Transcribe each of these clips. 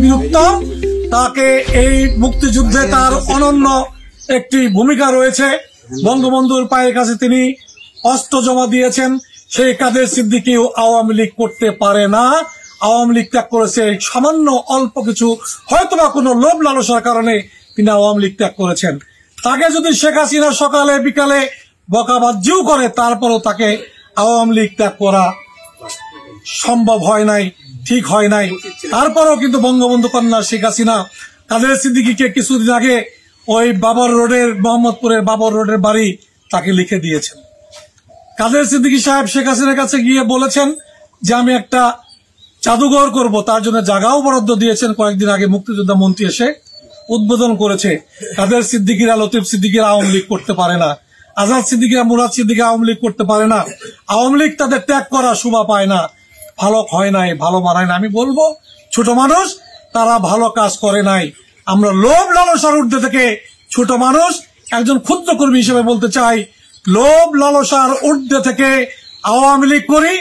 বিরক্ত, তাকে এই মুক্তিযুদ্ধে তার অনন্য একটি ভূমিকা রয়েছে। বঙ্গবন্ধুর পায়ের কাছে তিনি অস্ত্র জমা দিয়েছেন। সেই কাদের সিদ্দিকীও আওয়ামী লীগ করতে পারে না। আওয়ামী লীগ ত্যাগ করেছে সামান্য অল্প কিছু, হয়তোবা কোনো লোভ লালসার কারণে তিনি আওয়ামী লীগ ত্যাগ করেছেন। তাকে যদি শেখ হাসিনা সকালে বিকালে বকাবাজিও করে, তারপরও তাকে আওয়ামী লীগ ত্যাগ করা সম্ভব হয় নাই, ঠিক হয় নাই। তারপরেও কিন্তু বঙ্গবন্ধু কন্যা শেখ হাসিনা কাদের সিদ্দিকীকে কিছুদিন আগে ওই বাবর রোডের, মোহাম্মদপুরের বাবর রোডের বাড়ি তাকে লিখে দিয়েছেন। কাদের সিদ্দিকী সাহেব শেখ হাসিনার কাছে গিয়ে বলেছেন যে আমি একটা জাদুঘর করব, তার জন্য জায়গাও বরাদ্দ দিয়েছেন। কয়েকদিন আগে মুক্তিযোদ্ধা মন্ত্রী এসে উদ্বোধন করেছে। কাদের সিদ্দিকীরা, লতিফ সিদ্দিকীরা আওয়ামী লীগ করতে পারে না, আজাদ সিদ্দিকীরা, মুরাদ সিদ্দিকী আওয়ামী লীগ করতে পারে না। আওয়ামী লীগ তাদের ত্যাগ করা শোভা পায় না, ভালো হয় নাই, ভালো মানায় না। আমি বলবো ছোট মানুষ, তারা ভালো কাজ করে নাই। আমরা লোভ লালসার ঊর্ধ্বে থেকে ছোট মানুষ, একজন ক্ষুদ্র কর্মী হিসেবে বলতে চাই, লোভ লালসার ঊর্ধ্বে থেকে আওয়ামী লীগ করি,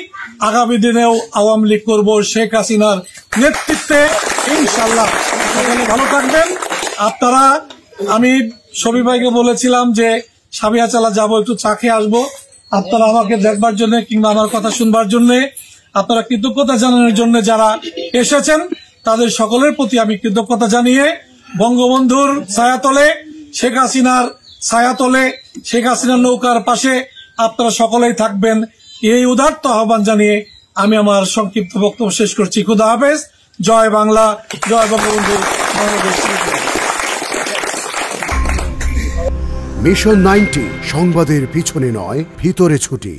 আগামী দিনেও আওয়ামী লীগ করবো শেখ হাসিনার নেতৃত্বে ইনশাল্লাহ। ভালো থাকবেন আপনারা। আমি শফি ভাইকে বলেছিলাম যে সাবিয়াচালা যাবো, একটু চা খেয়ে আসবো। আপনারা আমাকে দেখবার জন্য কিংবা আমার কথা শুনবার জন্য, আপনারা কৃতজ্ঞতা জানানোর জন্য যারা এসেছেন, তাদের সকলের প্রতি আমি কৃতজ্ঞতা জানিয়ে বঙ্গবন্ধুর ছায়াতলে, শেখ হাসিনার ছায়াতলে, শেখ হাসিনার নৌকার পাশে আপনারা সকলেই থাকবেন, এই উদাত্ত আহ্বান জানিয়ে আমি আমার সংক্ষিপ্ত বক্তব্য শেষ করছি। খুদা হাফেজ। জয় বাংলা, জয় বঙ্গবন্ধু। মিশন 90 সংবাদের পিছনে নয়, ভিতরে ছুটি।